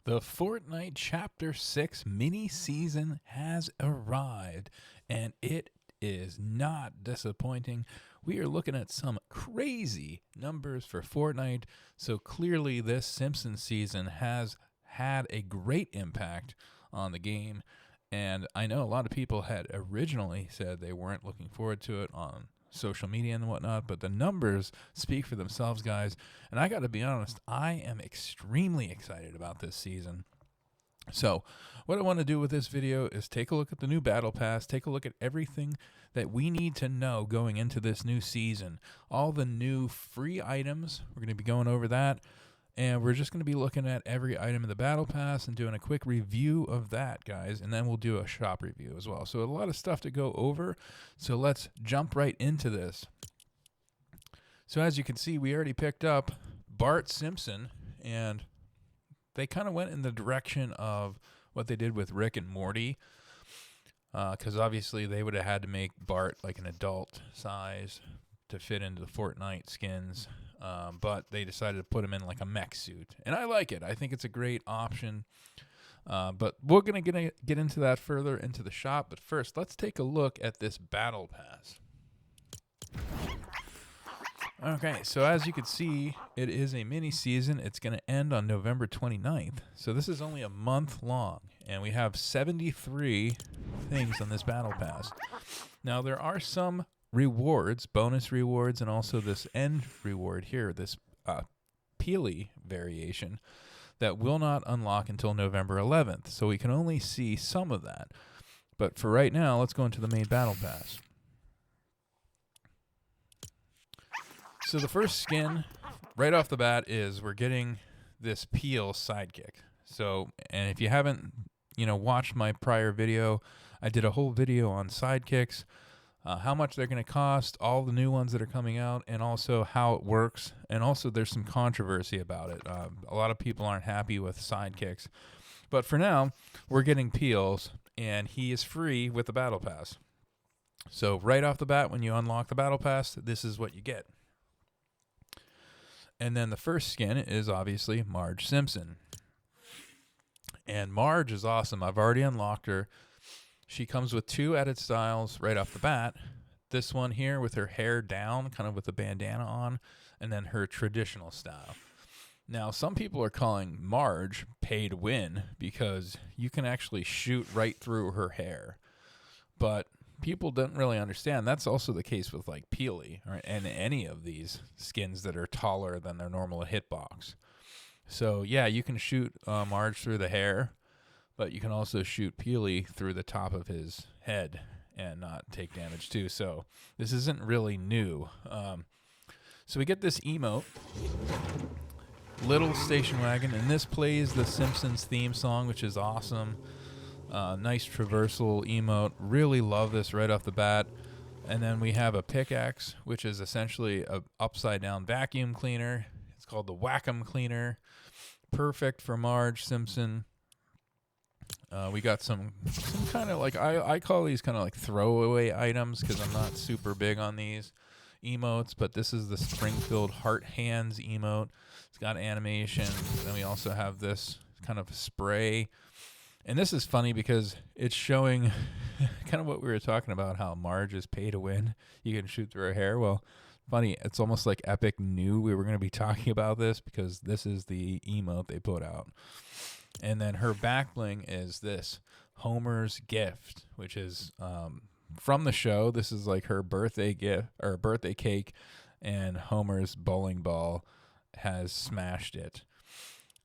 The Fortnite Chapter 6 mini season has arrived, and it is not disappointing. We are looking at some crazy numbers for Fortnite, so clearly this Simpsons season has had a great impact on the game, and I know a lot of people had originally said they weren't looking forward to it on social media and whatnot, but the numbers speak for themselves, guys. And I got to be honest, I am extremely excited about this season. So what I want to do with this video is take a look at the new Battle Pass, take a look at everything that we need to know going into this new season, all the new free items. We're going to be going over that. And we're just going to be looking at every item in the Battle Pass and doing a quick review of that, guys. And then we'll do a shop review as well. So a lot of stuff to go over. So let's jump right into this. So as you can see, we already picked up Bart Simpson. And they kind of went in the direction of what they did with Rick and Morty. Because obviously they would have had to make Bart like an adult size to fit into the Fortnite skins. But they decided to put him in like a mech suit. And I like it. I think it's a great option. But we're going to get into that further into the shop. But first, let's take a look at this Battle Pass. Okay, so as you can see, it is a mini season. It's going to end on November 29th. So this is only a month long. And we have 73 things on this Battle Pass. Now, there are some rewards, bonus rewards, and also this end reward here, this Peely variation that will not unlock until November 11th. So we can only see some of that. But for right now, let's go into the main Battle Pass. So the first skin right off the bat is we're getting this Peel sidekick. So, and if you haven't, watched my prior video, I did a whole video on sidekicks. How much they're going to cost, all the new ones that are coming out, and also how it works. And also there's some controversy about it. A lot of people aren't happy with sidekicks. But for now, we're getting Peels, and he is free with the Battle Pass. So right off the bat, when you unlock the Battle Pass, this is what you get. And then the first skin is obviously Marge Simpson. And Marge is awesome. I've already unlocked her. She comes with two edit styles right off the bat. This one here with her hair down, kind of with a bandana on, and then her traditional style. Now, some people are calling Marge pay to win because you can actually shoot right through her hair. But people don't really understand. That's also the case with like Peely and any of these skins that are taller than their normal hitbox. So, yeah, you can shoot Marge through the hair. But you can also shoot Peely through the top of his head and not take damage too. So this isn't really new. So we get this emote, Little Station Wagon, and this plays the Simpsons theme song, which is awesome. Nice traversal emote. Really love this right off the bat. And then we have a pickaxe, which is essentially a upside down vacuum cleaner. It's called the Whack-'em Cleaner. Perfect for Marge Simpson. We got some kind of like, I call these kind of like throwaway items because I'm not super big on these emotes, but this is the Springfield Heart Hands emote. It's got animation. Then we also have this kind of spray. And this is funny because it's showing kind of what we were talking about, how Marge is pay to win. You can shoot through her hair. Well, funny, it's almost like Epic knew we were going to be talking about this because this is the emote they put out. And then her back bling is this Homer's gift, which is from the show. This is like her birthday gift or birthday cake, and Homer's bowling ball has smashed it.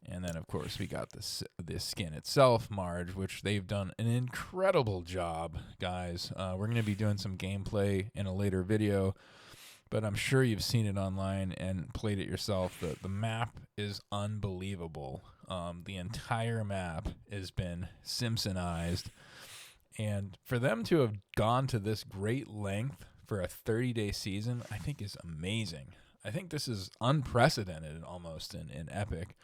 And then, of course, we got this skin itself, Marge, which they've done an incredible job, guys. We're going to be doing some gameplay in a later video, but I'm sure you've seen it online and played it yourself. The map is unbelievable. The entire map has been Simpsonized. And for them to have gone to this great length for a 30-day season, I think is amazing. I think this is unprecedented almost in Epic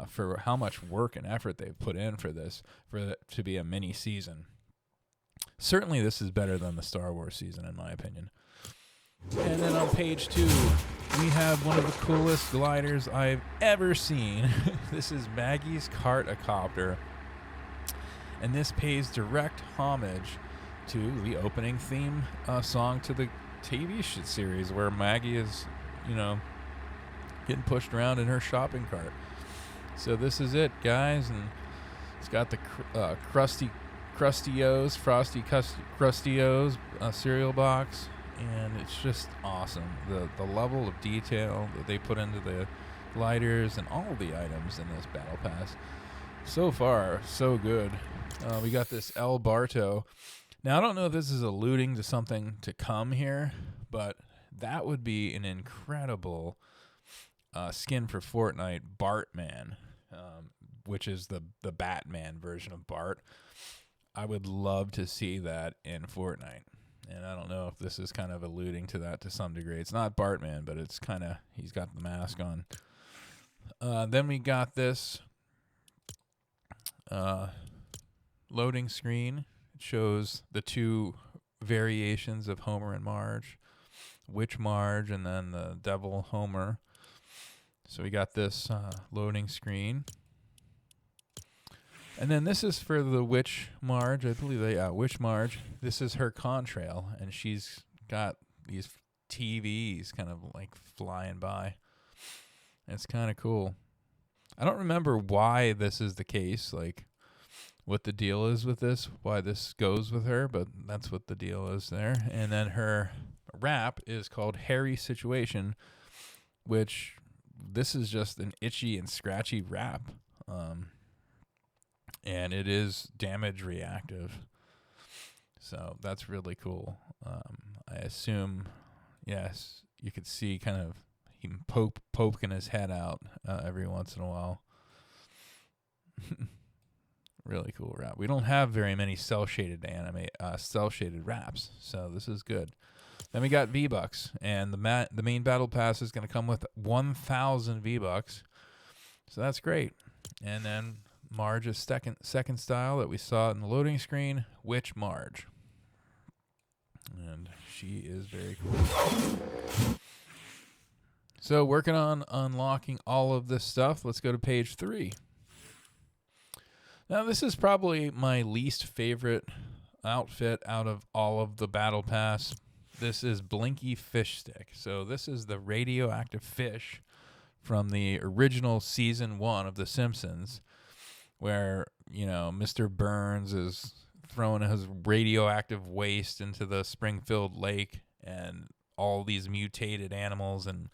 for how much work and effort they've put in for this, for it to be a mini season. Certainly this is better than the Star Wars season, in my opinion. And then on page 2, we have one of the coolest gliders I've ever seen. This is Maggie's Cart-A-Copter, and this pays direct homage to the opening theme song to the TV series where Maggie is, getting pushed around in her shopping cart. So this is it, guys, and it's got the Frosty Crustios cereal box, and it's just awesome. The level of detail that they put into the gliders and all the items in this Battle Pass. So far, so good. We got this El Barto. Now, I don't know if this is alluding to something to come here, but that would be an incredible skin for Fortnite, Bart Man, which is the Batman version of Bart. I would love to see that in Fortnite. And I don't know if this is kind of alluding to that to some degree. It's not Bartman, but it's kind of, he's got the mask on. Then we got this loading screen. It shows the two variations of Homer and Marge, Witch Marge, and then the Devil Homer. So we got this loading screen. And then this is for the Witch Marge. I believe Witch Marge. This is her contrail, and she's got these TVs kind of like flying by. It's kind of cool. I don't remember why this is the case, like what the deal is with this, why this goes with her, but that's what the deal is there. And then her wrap is called Hairy Situation, which this is just an itchy and scratchy wrap. And it is damage reactive. So that's really cool. I assume, yes, you could see kind of him poking his head out every once in a while. Really cool wrap. We don't have very many cel-shaded cel-shaded wraps, so this is good. Then we got V-Bucks, and the main Battle Pass is going to come with 1,000 V-Bucks. So that's great. And then Marge's second style that we saw in the loading screen, Witch Marge. And she is very cool. So working on unlocking all of this stuff, let's go to page 3. Now this is probably my least favorite outfit out of all of the Battle Pass. This is Blinky Fish Stick. So this is the radioactive fish from the original season 1 of The Simpsons, where, Mr. Burns is throwing his radioactive waste into the Springfield lake and all these mutated animals, and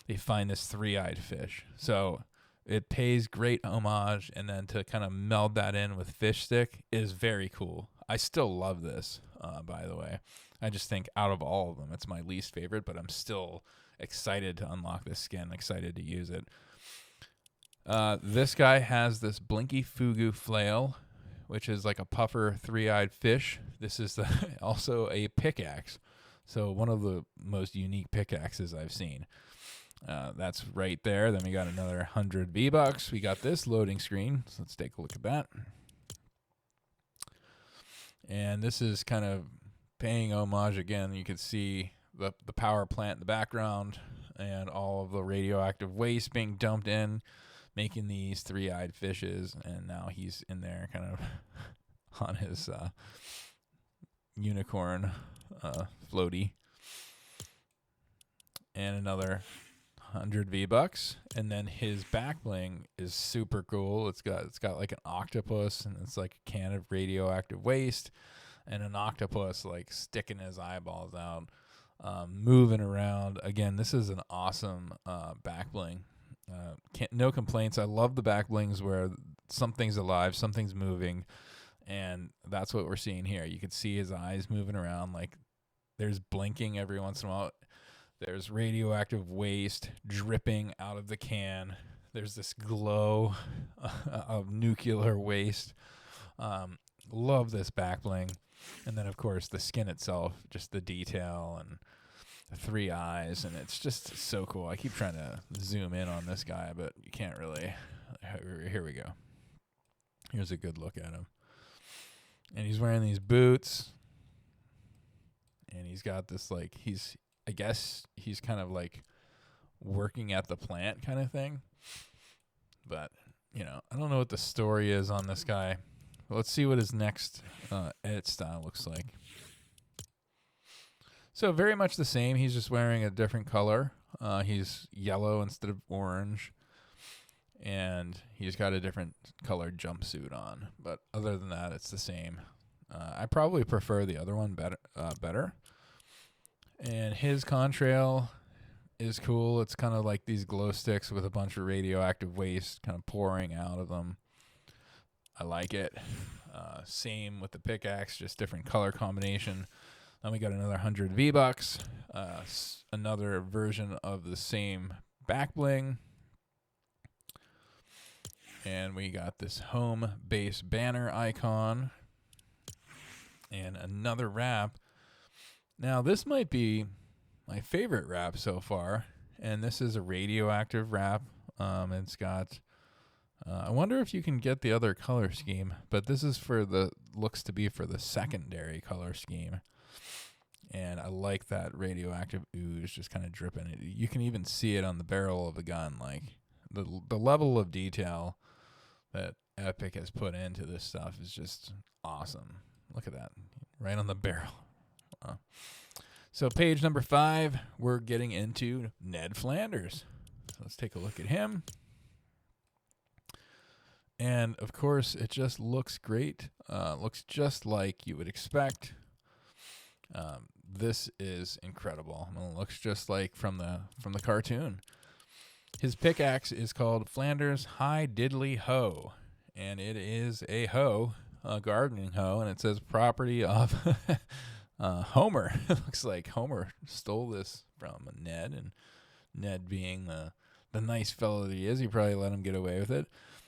they find this three-eyed fish. So it pays great homage, and then to kind of meld that in with Fish Stick is very cool. I still love this, by the way. I just think out of all of them, it's my least favorite, but I'm still excited to unlock this skin, excited to use it. This guy has this Blinky Fugu flail, which is like a puffer three-eyed fish. This is also a pickaxe, so one of the most unique pickaxes I've seen. That's right there. Then we got another 100 V-Bucks. We got this loading screen, so let's take a look at that. And this is kind of paying homage again. You can see the power plant in the background and all of the radioactive waste being dumped in, making these three-eyed fishes, and now he's in there kind of on his unicorn floaty. And another 100 V-Bucks, and then his back bling is super cool. It's got like an octopus, and it's like a can of radioactive waste, and an octopus like sticking his eyeballs out, moving around. Again, this is an awesome back bling. No complaints. I love the back blings where something's alive, something's moving, and that's what we're seeing here. You can see his eyes moving around, like there's blinking every once in a while. There's radioactive waste dripping out of the can. There's this glow of nuclear waste. Love this back bling. And then, of course, the skin itself, just the detail and the 3 eyes, and it's just so cool. I keep trying to zoom in on this guy, but you can't really. Here we go. Here's a good look at him. And he's wearing these boots, and he's got this, like, I guess he's kind of like working at the plant kind of thing. But, I don't know what the story is on this guy. But let's see what his next edit style looks like. So very much the same. He's just wearing a different color. He's yellow instead of orange. And he's got a different colored jumpsuit on. But other than that, it's the same. I probably prefer the other one better. And his contrail is cool. It's kind of like these glow sticks with a bunch of radioactive waste kind of pouring out of them. I like it. Same with the pickaxe, just different color combination. Then we got another 100 V-Bucks, another version of the same back bling. And we got this home base banner icon and another wrap. Now, this might be my favorite wrap so far, and this is a radioactive wrap. It's got, I wonder if you can get the other color scheme, but this is looks to be for the secondary color scheme. And I like that radioactive ooze just kind of dripping. You can even see it on the barrel of the gun. Like the level of detail that Epic has put into this stuff is just awesome. Look at that, right on the barrel. So page number 5, we're getting into Ned Flanders. So let's take a look at him. And of course, it just looks great. Looks just like you would expect. This is incredible. It looks just like from the cartoon. His pickaxe is called Flanders High Diddly Hoe, and it is a hoe, a gardening hoe, and it says property of Homer. It looks like Homer stole this from Ned, and Ned being the nice fellow that he is, he probably let him get away with it.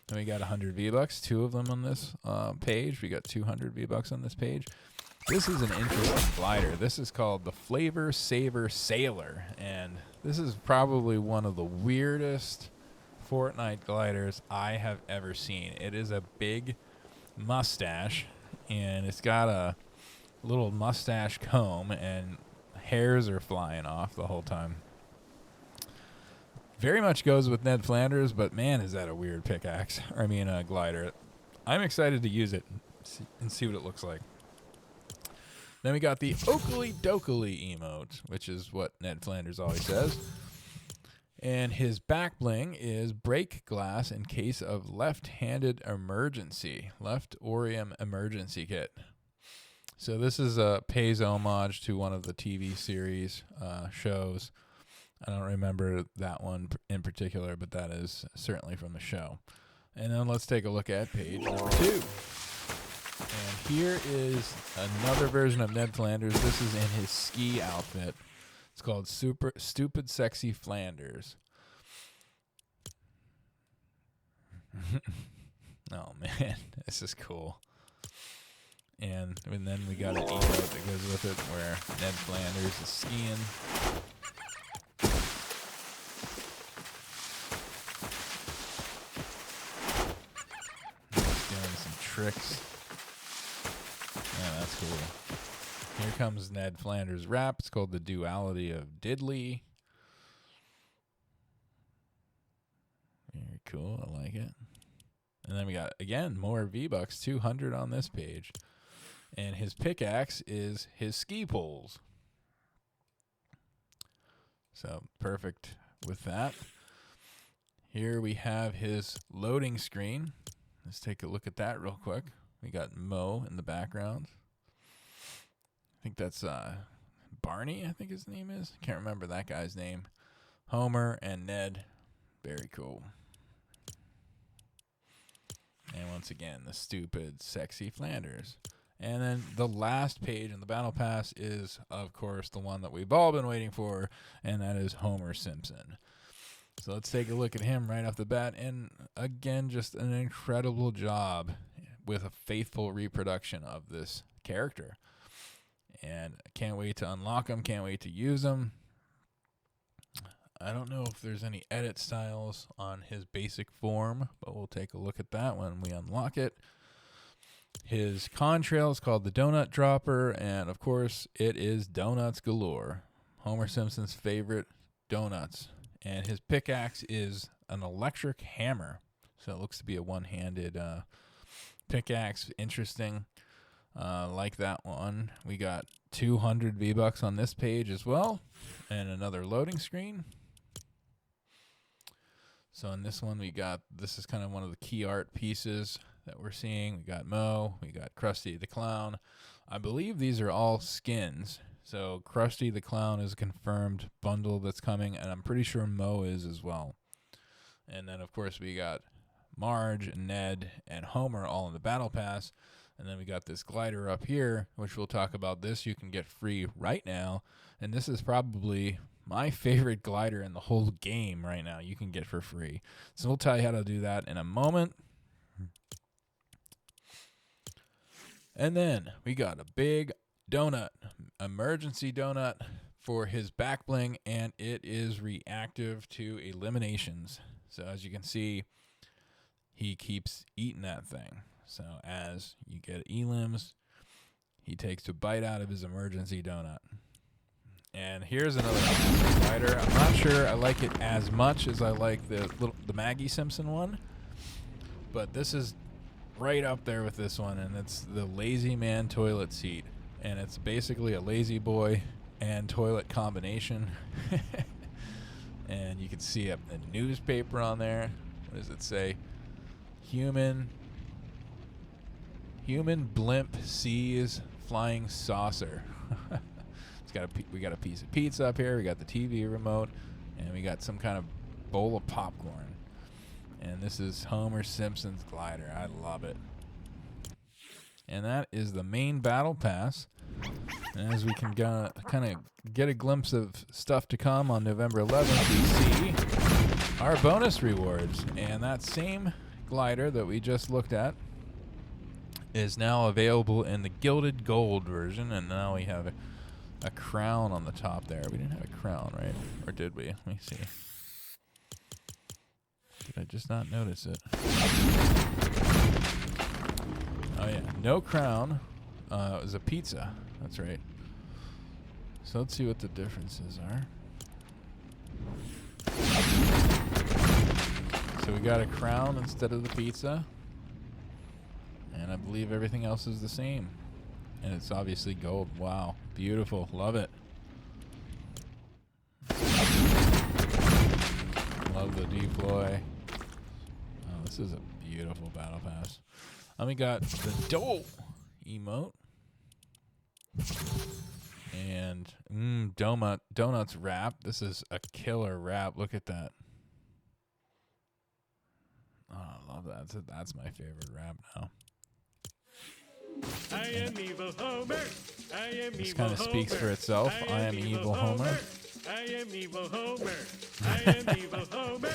And we got 100 V-Bucks, 2 of them on this page. We got 200 V-Bucks on this page. This is an interesting glider. This is called the Flavor Saver Sailor, and this is probably one of the weirdest Fortnite gliders I have ever seen. It is a big mustache, and it's got a little mustache comb, and hairs are flying off the whole time. Very much goes with Ned Flanders, but man, is that a weird pickaxe. A glider. I'm excited to use it and see what it looks like. Then we got the Oakley Dokley emote, which is what Ned Flanders always says. And his back bling is break glass in case of left-handed emergency. Left Orium emergency kit. So this is pays homage to one of the TV series shows. I don't remember that one in particular, but that is certainly from the show. And then let's take a look at page number 2. And here is another version of Ned Flanders. This is in his ski outfit. It's called Stupid Sexy Flanders. Oh, man. This is cool. And then we got an emote that goes with it where Ned Flanders is skiing. He's doing some tricks. Yeah, that's cool. Here comes Ned Flanders' rap. It's called The Duality of Diddley. Very cool. I like it. And then we got, again, more V-Bucks, 200 on this page. And his pickaxe is his ski poles. So perfect with that. Here we have his loading screen. Let's take a look at that real quick. We got Mo in the background. I think that's Barney, I think his name is. Can't remember that guy's name. Homer and Ned. Very cool. And once again, the stupid, sexy Flanders. And then the last page in the Battle Pass is, of course, the one that we've all been waiting for, and that is Homer Simpson. So let's take a look at him right off the bat. And again, just an incredible job with a faithful reproduction of this character. And I can't wait to unlock him, can't wait to use him. I don't know if there's any edit styles on his basic form, but we'll take a look at that when we unlock it. His contrail is called the Donut Dropper, and of course, it is donuts galore. Homer Simpson's favorite donuts And his pickaxe is an electric hammer. So it looks to be a one-handed pickaxe. Interesting. Like that one. We got 200 V-Bucks on this page as well. And another loading screen. So in this one, this is kind of one of the key art pieces that we're seeing. We got Mo, we got Krusty the Clown. I believe these are all skins. So Krusty the Clown is a confirmed bundle that's coming, and I'm pretty sure Mo is as well. And then, of course, we got Marge, and Ned, and Homer all in the Battle Pass. And then we got this glider up here, which we'll talk about. This you can get free right now. And this is probably my favorite glider in the whole game right now. You can get for free. So we'll tell you how to do that in a moment. And then we got a big donut, emergency donut for his back bling, and it is reactive to eliminations. So as you can see, he keeps eating that thing. So as you get elims, he takes a bite out of his emergency donut. And here's another glider. I'm not sure I like it as much as I like the Maggie Simpson one, but this is right up there with this one, and it's the Lazy Man toilet seat. And it's basically a lazy boy and toilet combination. And you can see a newspaper on there. What does it say? Human blimp sees flying saucer. We got a piece of pizza up here. We got the TV remote, and we got some kind of bowl of popcorn. And this is Homer Simpson's glider. I love it. And that is the main battle pass. And as we can kind of get a glimpse of stuff to come on November 11th, we see our bonus rewards. And that same glider that we just looked at is now available in the gilded gold version. And now we have a crown on the top there. We didn't have a crown, right? Or did we? Let me see. Did I just not notice it? Oh, yeah. No crown. It was a pizza. That's right. So let's see what the differences are. So we got a crown instead of the pizza. And I believe everything else is the same. And it's obviously gold. Wow. Beautiful. Love it. Love the deploy. Oh, this is a beautiful battle pass. And we got the Dole emote. And donuts wrap. This is a killer wrap. Look at that. Oh, I love that. That's my favorite wrap now. I am evil Homer. I am this evil kind of speaks for itself. I am evil Homer. I am evil Homer. I am evil Homer.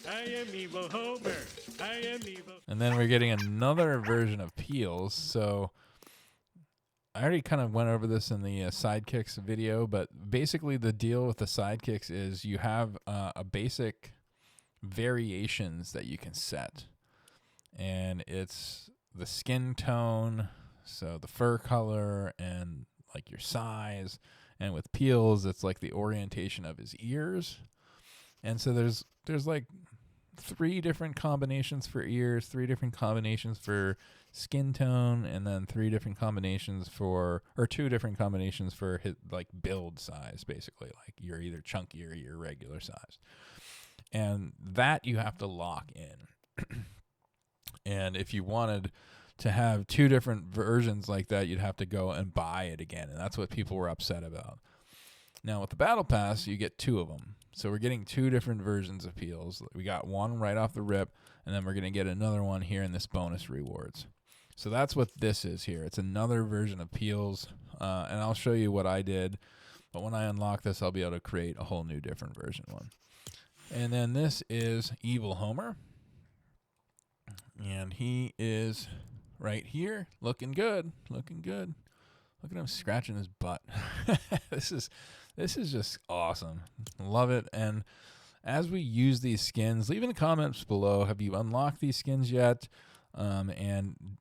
I am evil Homer. I am evil. And then we're getting another version of Peels. So I already kind of went over this in the sidekicks video, but basically the deal with the sidekicks is you have a basic variations that you can set. And it's the skin tone, so the fur color, and like your size. And with Peels, it's like the orientation of his ears. And so there's like 3 different combinations for ears, 3 different combinations for skin tone, and then 3 different combinations or 2 different combinations for his like build size, basically. Like you're either chunky or you're regular size. And that you have to lock in. And if you wanted to have 2 different versions like that, you'd have to go and buy it again. And that's what people were upset about. Now, with the Battle Pass, you get 2 of them. So we're getting 2 different versions of Peels. We got one right off the rip, and then we're going to get another one here in this bonus rewards. So that's what this is here. It's another version of Peels, and I'll show you what I did. But when I unlock this, I'll be able to create a whole new different version one. And then this is Evil Homer. And he is right here, looking good, looking good. Look at him scratching his butt. This is just awesome. Love it. And as we use these skins, leave in the comments below, have you unlocked these skins yet? And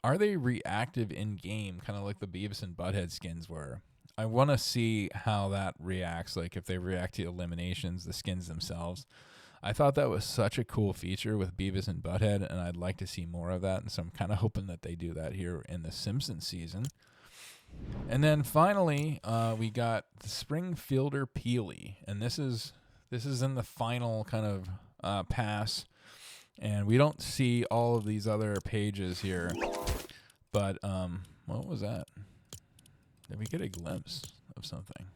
are they reactive in game, kind of like the Beavis and Butthead skins were? I want to see how that reacts, like if they react to eliminations, the skins themselves. I thought that was such a cool feature with Beavis and Butthead, and I'd like to see more of that, and so I'm kind of hoping that they do that here in the Simpsons season. And then finally, we got the Springfielder Peely, and this is in the final kind of pass, and we don't see all of these other pages here, but what was that? Did we get a glimpse of something?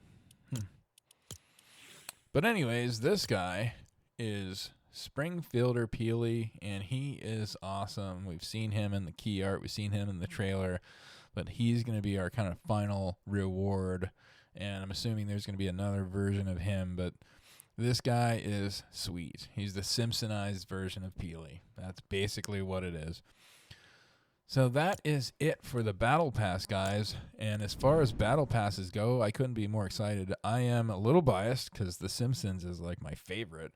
But anyways, this guy is Springfielder Peely, and he is awesome. We've seen him in the key art. We've seen him in the trailer, but he's going to be our kind of final reward, and I'm assuming there's going to be another version of him, but this guy is sweet. He's the Simpsonized version of Peely. That's basically what it is. So that is it for the Battle Pass, guys. And as far as Battle Passes go, I couldn't be more excited. I am a little biased because The Simpsons is like my favorite.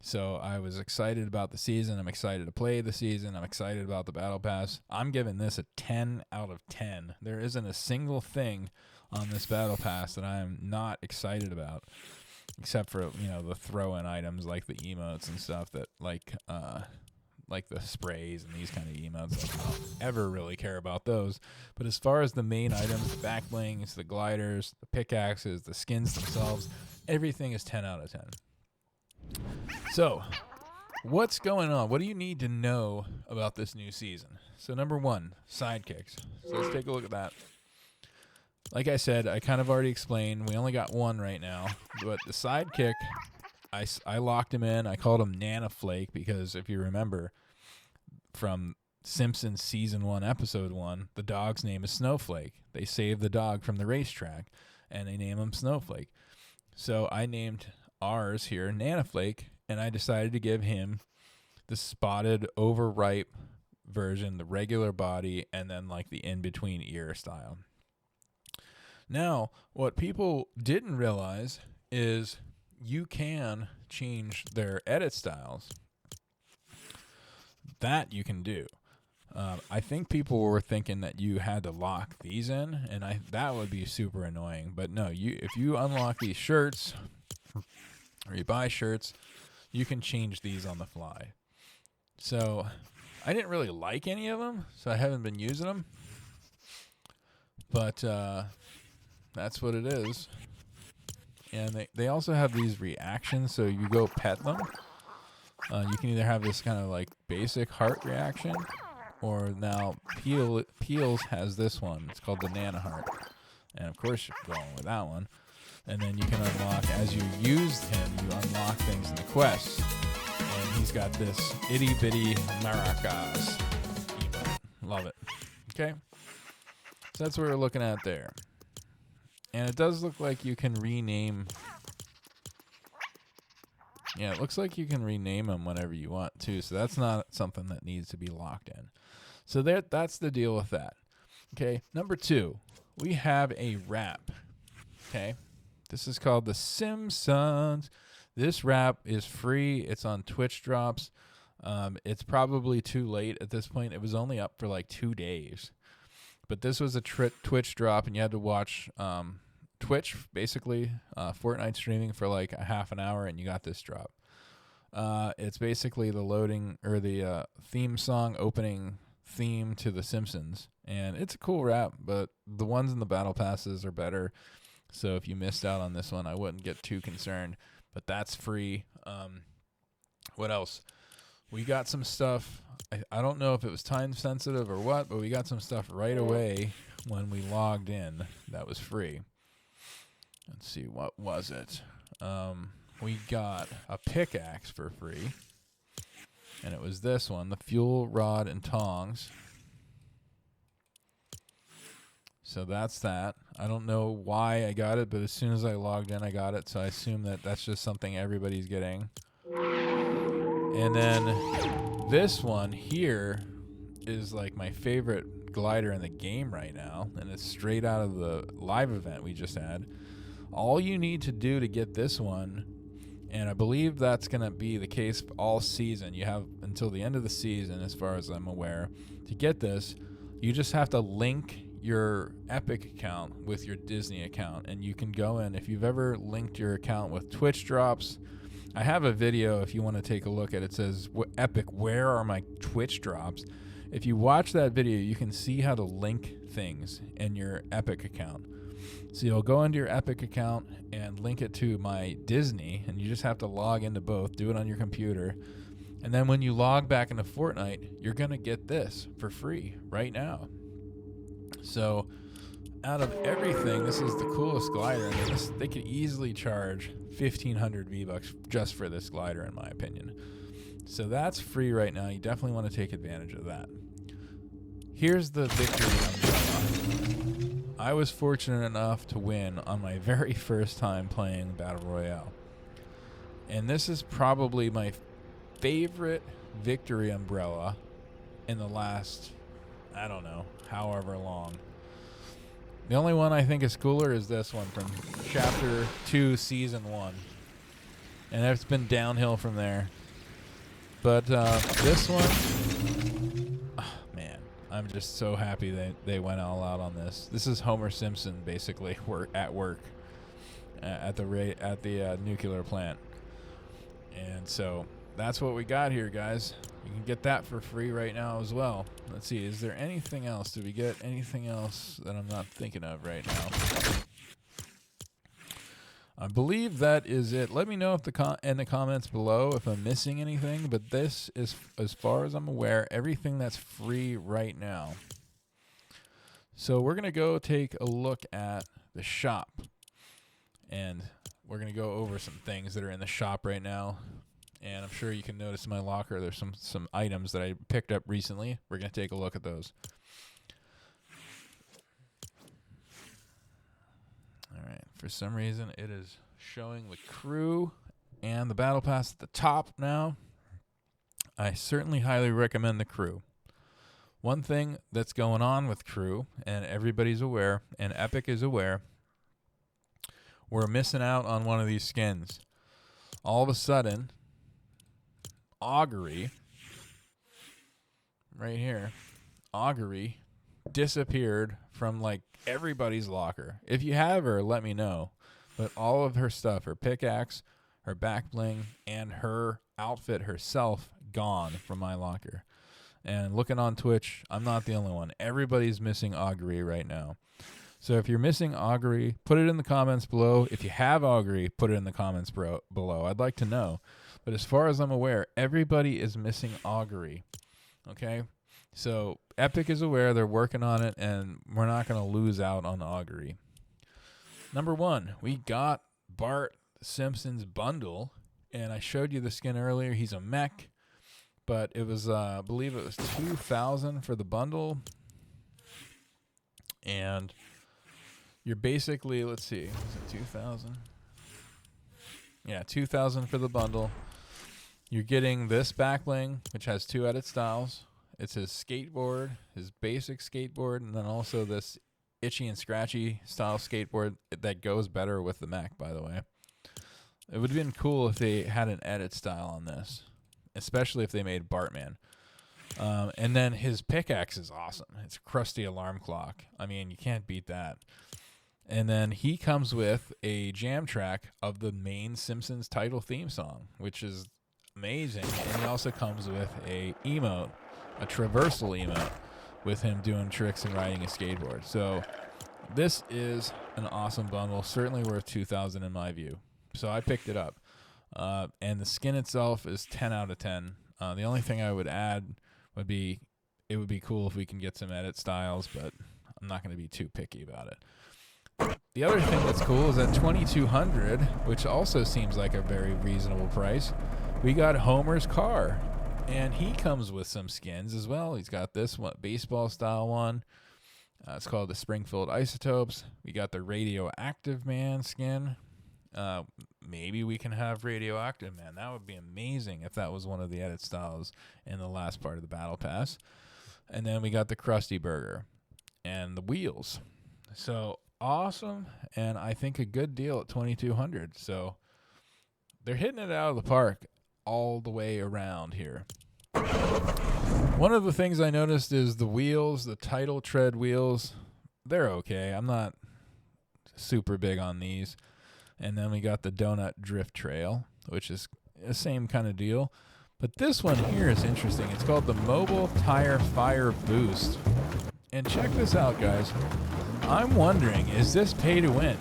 So I was excited about the season. I'm excited to play the season. I'm excited about the Battle Pass. I'm giving this a 10 out of 10. There isn't a single thing on this Battle Pass that I am not excited about, except for, the throw-in items like the emotes and stuff that like the sprays and these kind of emotes. I don't ever really care about those. But as far as the main items, the back blings, the gliders, the pickaxes, the skins themselves, everything is 10 out of 10. So, what's going on? What do you need to know about this new season? So, number one, sidekicks. So, let's take a look at that. Like I said, I kind of already explained. We only got one right now. But the sidekick, I locked him in. I called him Nana Flake because if you remember from Simpsons Season 1, Episode 1, the dog's name is Snowflake. They saved the dog from the racetrack, and they name him Snowflake. So I named ours here Nana Flake, and I decided to give him the spotted overripe version, the regular body, and then like the in-between ear style. Now, what people didn't realize is you can change their edit styles. That you can do. I think people were thinking that you had to lock these in, and that would be super annoying. But no, if you unlock these shirts or you buy shirts, you can change these on the fly. So I didn't really like any of them, so I haven't been using them. But that's what it is. And they also have these reactions, so you go pet them. You can either have this kind of like basic heart reaction, or now Peels has this one. It's called the Nana Heart. And of course you're going with that one. And then you can unlock, as you used him, you unlock things in the quest. And he's got this itty bitty maracas emote. Love it. Okay? So that's what we're looking at there. And it does look like you can rename. Yeah, it looks like you can rename them whenever you want too. So that's not something that needs to be locked in. So that's the deal with that. Okay, number 2, we have a wrap. Okay, this is called the Simpsons. This wrap is free. It's on Twitch drops. It's probably too late at this point. It was only up for like 2 days. But this was a Twitch drop, and you had to watch Twitch, basically, Fortnite streaming for like a half an hour, and you got this drop. It's basically the loading or the theme song opening theme to The Simpsons, and it's a cool rap, but the ones in the battle passes are better. So if you missed out on this one, I wouldn't get too concerned. But that's free. What else? We got some stuff. I don't know if it was time sensitive or what, but we got some stuff right away when we logged in that was free. Let's see, what was it? We got a pickaxe for free. And it was this one, the fuel rod and tongs. So that's that. I don't know why I got it, but as soon as I logged in, I got it. So I assume that that's just something everybody's getting. And then this one here is like my favorite glider in the game right now. And it's straight out of the live event we just had. All you need to do to get this one, and I believe that's going to be the case all season. You have until the end of the season, as far as I'm aware, to get this. You just have to link your Epic account with your Disney account, and you can go in. If you've ever linked your account with Twitch drops, I have a video if you want to take a look at it. It says, Epic, where are my Twitch drops? If you watch that video, you can see how to link things in your Epic account. So you'll go into your Epic account and link it to my Disney, and you just have to log into both, do it on your computer. And then when you log back into Fortnite, you're going to get this for free right now. So out of everything, this is the coolest glider. I mean, they could easily charge 1,500 V-Bucks just for this glider, in my opinion. So that's free right now. You definitely want to take advantage of that. Here's the victory umbrella. I was fortunate enough to win on my very first time playing Battle Royale. And this is probably my favorite victory umbrella in the last, I don't know, however long. The only one I think is cooler is this one from Chapter 2, Season 1. And it's been downhill from there. But this one, man, I'm just so happy they went all out on this. This is Homer Simpson basically at work at the nuclear plant. And so that's what we got here, guys. You can get that for free right now as well. Let's see, is there anything else? Did we get anything else that I'm not thinking of right now? I believe that is it. Let me know if in the comments below if I'm missing anything, but this is, as far as I'm aware, everything that's free right now. So we're going to go take a look at the shop, and we're going to go over some things that are in the shop right now. And I'm sure you can notice in my locker there's some items that I picked up recently. We're going to take a look at those. All right. For some reason, it is showing the crew and the battle pass at the top now. I certainly highly recommend the crew. One thing that's going on with crew, and everybody's aware, and Epic is aware, we're missing out on one of these skins. All of a sudden, Augury, right here, Augury disappeared from like everybody's locker. If you have her, let me know. But all of her stuff, her pickaxe, her back bling, and her outfit herself, gone from my locker. And looking on Twitch, I'm not the only one. Everybody's missing Augury right now. So if you're missing Augury, put it in the comments below. If you have Augury, put it in the comments below. I'd like to know. But as far as I'm aware, everybody is missing Augury. Okay? So Epic is aware. They're working on it, and we're not going to lose out on Augury. Number one, we got Bart Simpson's bundle, and I showed you the skin earlier. He's a mech, but it was, I believe it was $2,000 for the bundle. And you're basically, let's see, is it 2,000? Yeah, 2,000 for the bundle. You're getting this back bling, which has 2 edit styles. It's his skateboard, his basic skateboard, and then also this itchy and scratchy style skateboard that goes better with the mech, by the way. It would have been cool if they had an edit style on this, especially if they made Bartman. And then his pickaxe is awesome. It's a crusty alarm clock. I mean, you can't beat that. And then he comes with a jam track of the main Simpsons title theme song, which is amazing. And he also comes with a emote, a traversal emote, with him doing tricks and riding a skateboard. So this is an awesome bundle, certainly worth $2,000 in my view. So I picked it up. And the skin itself is 10 out of 10. The only thing I would add would be, it would be cool if we can get some edit styles, but I'm not going to be too picky about it. The other thing that's cool is at $2,200, which also seems like a very reasonable price, we got Homer's car. And he comes with some skins as well. He's got this one, baseball style one. It's called the Springfield Isotopes. We got the Radioactive Man skin. Maybe we can have Radioactive Man. That would be amazing if that was one of the edit styles in the last part of the Battle Pass. And then we got the Krusty Burger and the wheels. So awesome, and I think a good deal at $2,200. So they're hitting it out of the park all the way around here. One of the things I noticed is the wheels, the title tread wheels. they're okay. I'm not super big on these. And then we got the Donut Drift Trail, which is the same kind of deal. But this one here is interesting. It's called the Mobile Tire Fire Boost. And check this out, guys. I'm wondering, is this pay to win?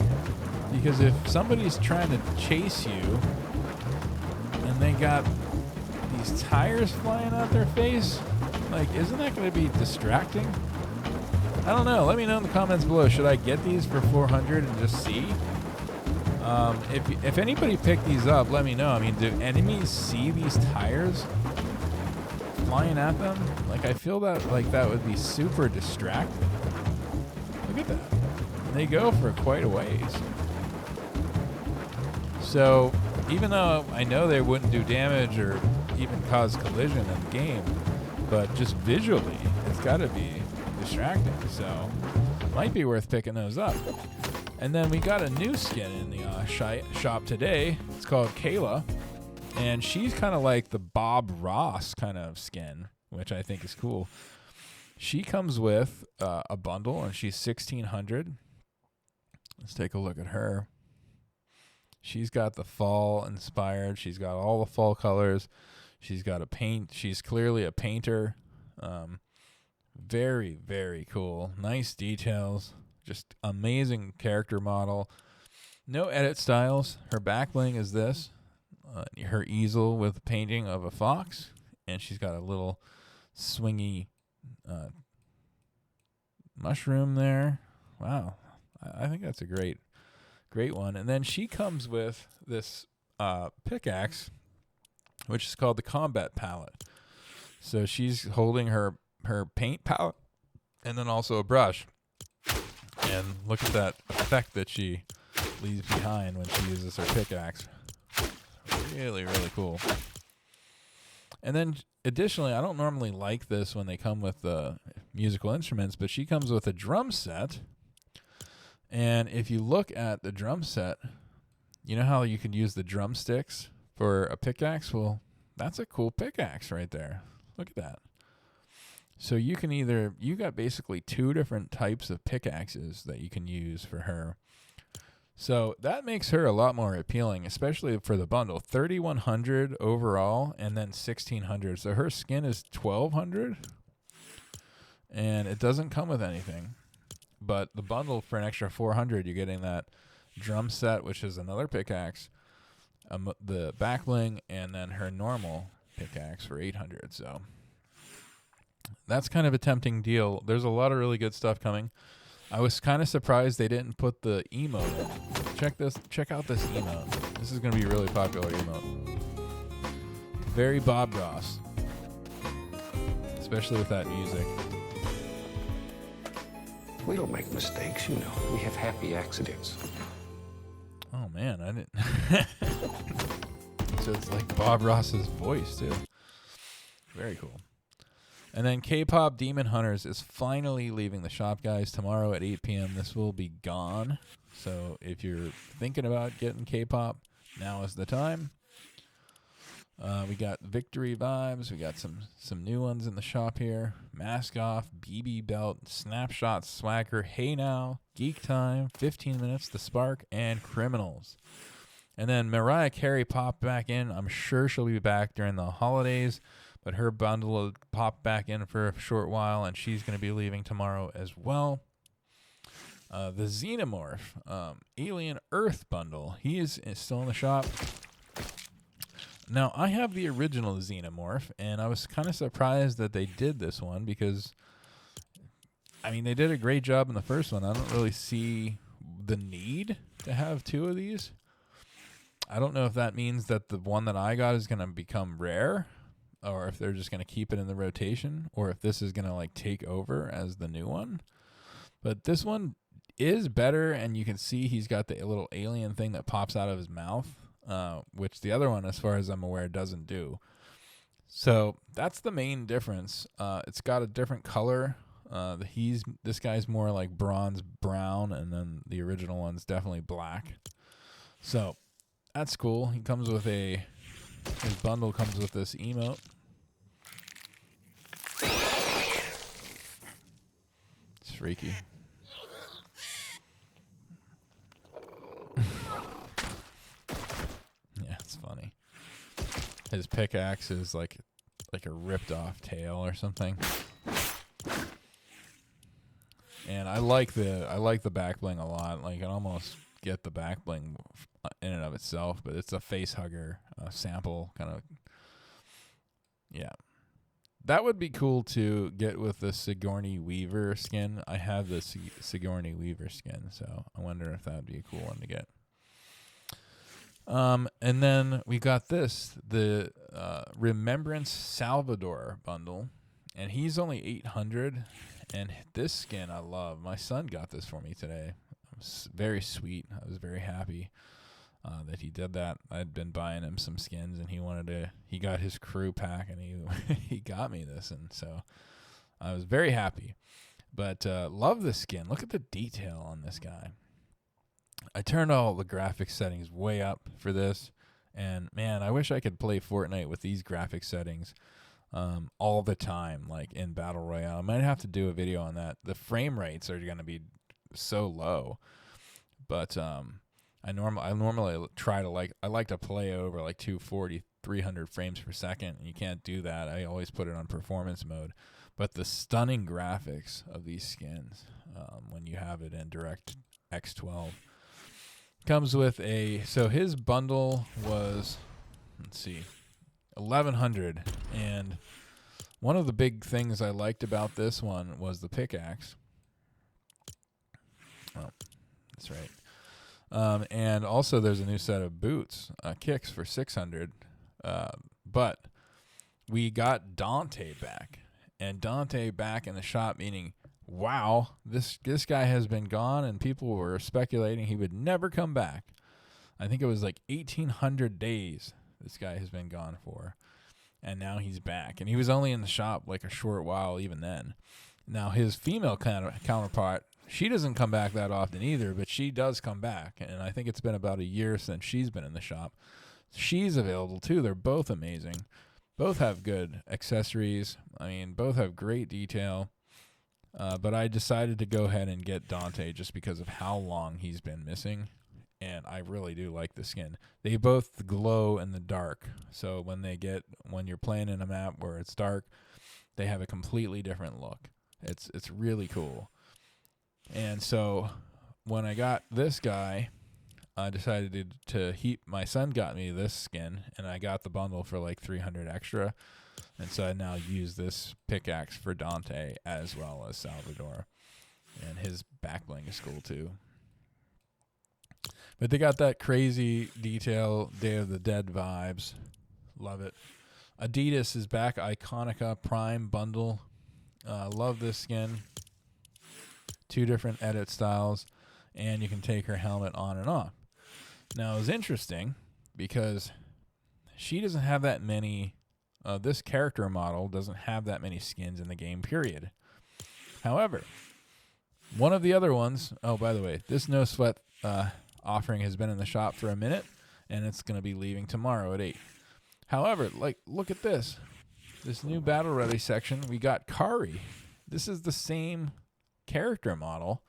Because if somebody's trying to chase you and they got these tires flying out their face, like, isn't that going to be distracting? I don't know. Let me know in the comments below. Should I get these for 400 and just see? If anybody picked these up, let me know. I mean, do enemies see these tires flying at them? Like, I feel that like that would be super distracting. Look at that. They go for quite a ways. So, even though I know they wouldn't do damage or even cause collision in the game, but just visually, it's got to be distracting. So, might be worth picking those up. And then we got a new skin in the shop today. It's called Kayla. And she's kind of like the Bob Ross kind of skin, which I think is cool. She comes with a bundle, and she's $1,600. Let's take a look at her. She's got the fall inspired. She's got all the fall colors. She's got a paint. She's clearly a painter. Very, very cool. Nice details. Just amazing character model. No edit styles. Her back bling is this. Her easel with painting of a fox. And she's got a little swingy mushroom there. Wow. I think that's a great one. And then she comes with this pickaxe, which is called the Combat Palette. So she's holding her paint palette and then also a brush. And look at that effect that she leaves behind when she uses her pickaxe. Really, really cool. And then additionally, I don't normally like this when they come with the musical instruments, but she comes with a drum set. And if you look at the drum set, you know how you can use the drumsticks for a pickaxe? Well, that's a cool pickaxe right there. Look at that. So you can you got basically two different types of pickaxes that you can use for her. So that makes her a lot more appealing, especially for the bundle. 3,100 overall, and then 1,600. So her skin is 1,200, and it doesn't come with anything. But the bundle for an extra 400, you're getting that drum set, which is another pickaxe, the back bling, and then her normal pickaxe for 800. So that's kind of a tempting deal. There's a lot of really good stuff coming. I was kind of surprised they didn't put the emote in. Check out this emote. This is going to be a really popular emote. Very Bob Ross, especially with that music. We don't make mistakes, you know. We have happy accidents. Oh man, I didn't. So it's like Bob Ross's voice too. Very cool. And then K-Pop Demon Hunters is finally leaving the shop, guys. Tomorrow at 8 p.m. This will be gone. So if you're thinking about getting K-Pop, now is the time. We got Victory Vibes. We got some new ones in the shop here. Mask Off, BB Belt, Snapshot Swagger, Hey Now, Geek Time, 15 Minutes, The Spark, and Criminals. And then Mariah Carey popped back in. I'm sure she'll be back during the holidays, but her bundle will pop back in for a short while, and she's going to be leaving tomorrow as well. The Xenomorph Alien Earth bundle. He is still in the shop. Now, I have the original Xenomorph, and I was kind of surprised that they did this one because, I mean, they did a great job in the first one. I don't really see the need to have two of these. I don't know if that means that the one that I got is going to become rare, or if they're just going to keep it in the rotation, or if this is going to like take over as the new one. But this one is better, and you can see he's got the little alien thing that pops out of his mouth, which the other one, as far as I'm aware, doesn't do. So that's the main difference. It's got a different color. This guy's more like bronze brown, and then the original one's definitely black. So that's cool. He comes with his bundle comes with this emote. It's freaky. His pickaxe is like a ripped off tail or something. And I like the back bling a lot. Like, I almost get the back bling in and of itself, but it's a face hugger sample kind of. Yeah. That would be cool to get with the Sigourney Weaver skin. I have the Sigourney Weaver skin, so I wonder if that would be a cool one to get. And then we got the Remembrance Salvador bundle, and he's only 800. And this skin I love. My son got this for me today. It was very sweet. I was very happy that he did that. I'd been buying him some skins, and he got his crew pack, and he got me this, and so I was very happy. But love this skin. Look at the detail on this guy. I turned all the graphics settings way up for this, and man, I wish I could play Fortnite with these graphics settings all the time, like in Battle Royale. I might have to do a video on that. The frame rates are going to be so low, but I normally try to I like to play over like 240, 300 frames per second, and you can't do that. I always put it on performance mode. But the stunning graphics of these skins, when you have it in DirectX 12, comes with so his bundle was, let's see, 1,100, and one of the big things I liked about this one was the pickaxe. Oh, that's right. And also there's a new set of boots, kicks for 600. But we got Dante back, and Dante back in the shop, meaning, wow, this guy has been gone, and people were speculating he would never come back. I think it was like 1,800 days this guy has been gone for, and now he's back. And he was only in the shop like a short while even then. Now his female counterpart, she doesn't come back that often either, but she does come back, and I think it's been about a year since she's been in the shop. She's available too. They're both amazing. Both have good accessories. I mean, both have great detail. But I decided to go ahead and get Dante just because of how long he's been missing, and I really do like the skin. They both glow in the dark, so when you're playing in a map where it's dark, they have a completely different look. It's really cool. And so when I got this guy, I decided to my son got me this skin, and I got the bundle for like 300 extra. And so I now use this pickaxe for Dante as well as Salvador. And his back bling is cool too. But they got that crazy detail, Day of the Dead vibes. Love it. Adidas is back. Iconica Prime bundle. Love this skin. 2 different edit styles. And you can take her helmet on and off. Now, it's interesting because she doesn't have that many... this character model doesn't have that many skins in the game, period. However, one of the other ones... Oh, by the way, this No Sweat offering has been in the shop for a minute, and it's going to be leaving tomorrow at 8. However, look at this. This new Battle Ready section, we got Kari. This is the same character model,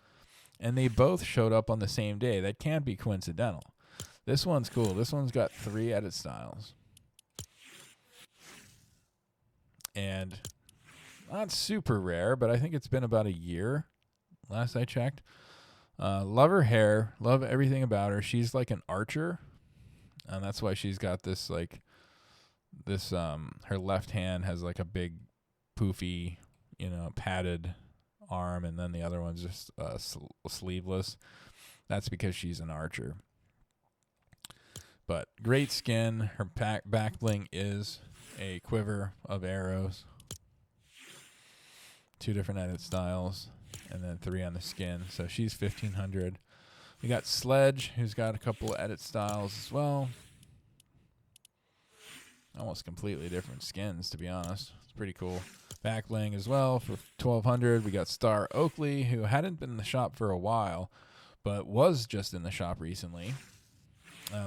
and they both showed up on the same day. That can't be coincidental. This one's cool. This one's got 3 edit styles. And not super rare, but I think it's been about a year last I checked. Love her hair. Love everything about her. She's like an archer, and that's why she's got this her left hand has like a big poofy, padded arm, and then the other one's just sleeveless. That's because she's an archer. But great skin. Her back bling is a quiver of arrows. 2 different edit styles, and then 3 on the skin. So she's 1,500. We got Sledge, who's got a couple of edit styles as well. Almost completely different skins, to be honest. It's pretty cool. Back bling as well for 1,200. We got Star Oakley, who hadn't been in the shop for a while, but was just in the shop recently.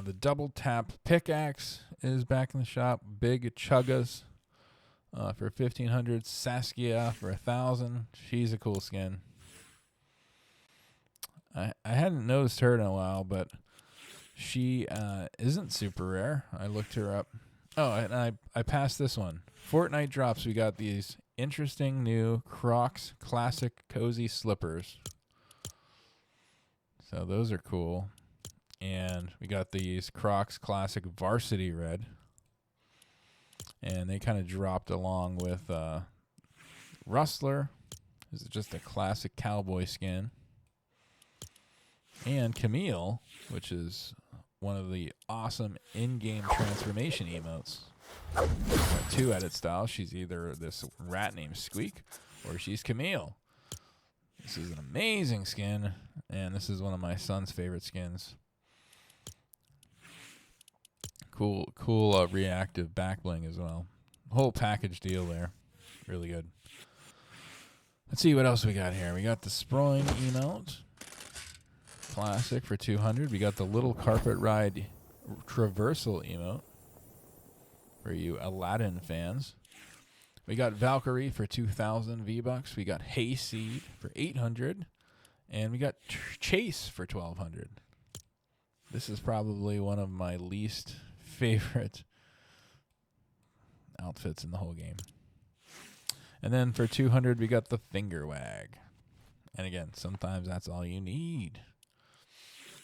The double tap pickaxe is back in the shop. Big Chuggas for 1,500. Saskia for 1,000. She's a cool skin. I hadn't noticed her in a while, but she isn't super rare. I looked her up, Oh, and I passed this one. Fortnite drops. We got these interesting new Crocs classic cozy slippers. So those are cool. And we got these Crocs classic varsity red. And they kind of dropped along with Rustler. This is just a classic cowboy skin. And Camille, which is one of the awesome in-game transformation emotes. Two edit styles. She's either this rat named Squeak or she's Camille. This is an amazing skin, and this is one of my son's favorite skins. Cool reactive back bling as well. Whole package deal there. Really good. Let's see what else we got here. We got the Sproing emote. Classic for 200. We got the little carpet ride traversal emote for you Aladdin fans. We got Valkyrie for 2,000 V-Bucks. We got Hayseed for 800. And we got Chase for 1,200. This is probably one of my least favorite outfits in the whole game. And then for 200, we got the Finger Wag. And again, sometimes that's all you need.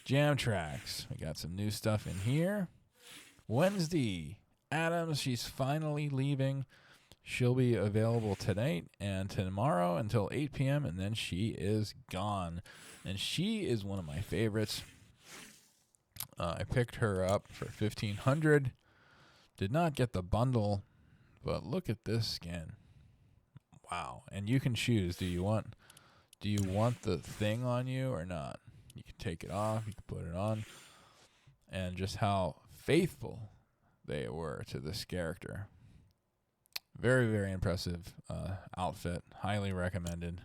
Jam Tracks. We got some new stuff in here. Wednesday. Adams, she's finally leaving. She'll be available tonight and tomorrow until 8 p.m. and then she is gone. And she is one of my favorites. I picked her up for 1,500. Did not get the bundle, but look at this skin. Wow. And you can choose. Do you want the thing on you or not? You can take it off. You can put it on. And just how faithful they were to this character. Very, very impressive outfit. Highly recommended.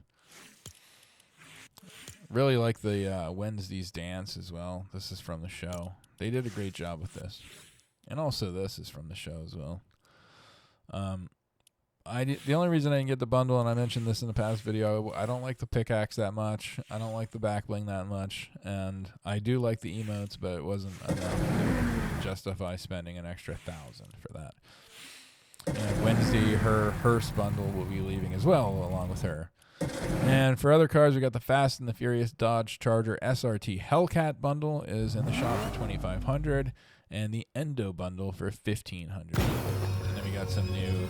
Really like the Wednesday's dance as well. This is from the show. They did a great job with this. And also this is from the show as well. The only reason I didn't get the bundle, and I mentioned this in the past video, I don't like the pickaxe that much. I don't like the back bling that much. And I do like the emotes, but it wasn't enough to justify spending an extra 1,000 for that. And Wednesday, her hearse bundle will be leaving as well, along with her. And for other cars, we got the Fast and the Furious Dodge Charger SRT Hellcat bundle is in the shop for 2,500, and the Endo bundle for 1,500. And then we got some new,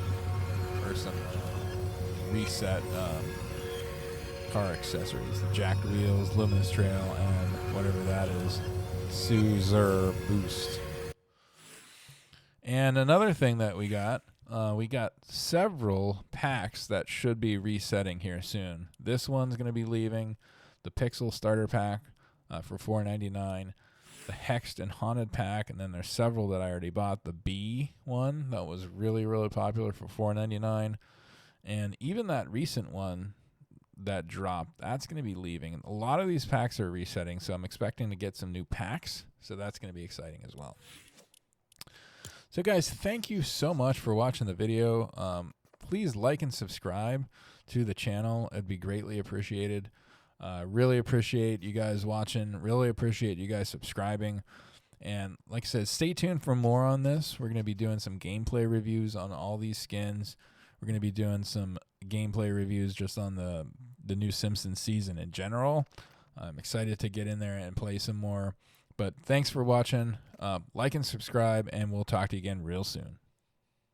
or some reset car accessories: the jacked wheels, luminous trail, and whatever that is, Suzer Boost. And another thing that we got several packs that should be resetting here soon. This one's going to be leaving. The Pixel Starter Pack for $4.99. The Hexed and Haunted Pack, and then there's several that I already bought. The B one that was really, really popular for $4.99. And even that recent one that dropped, that's going to be leaving. A lot of these packs are resetting, so I'm expecting to get some new packs. So that's going to be exciting as well. So guys, thank you so much for watching the video. Please like and subscribe to the channel. It'd be greatly appreciated. Really appreciate you guys watching. Really appreciate you guys subscribing. And like I said, stay tuned for more on this. We're going to be doing some gameplay reviews on all these skins. We're going to be doing some gameplay reviews just on the new Simpsons season in general. I'm excited to get in there and play some more. But thanks for watching. Like and subscribe, and we'll talk to you again real soon.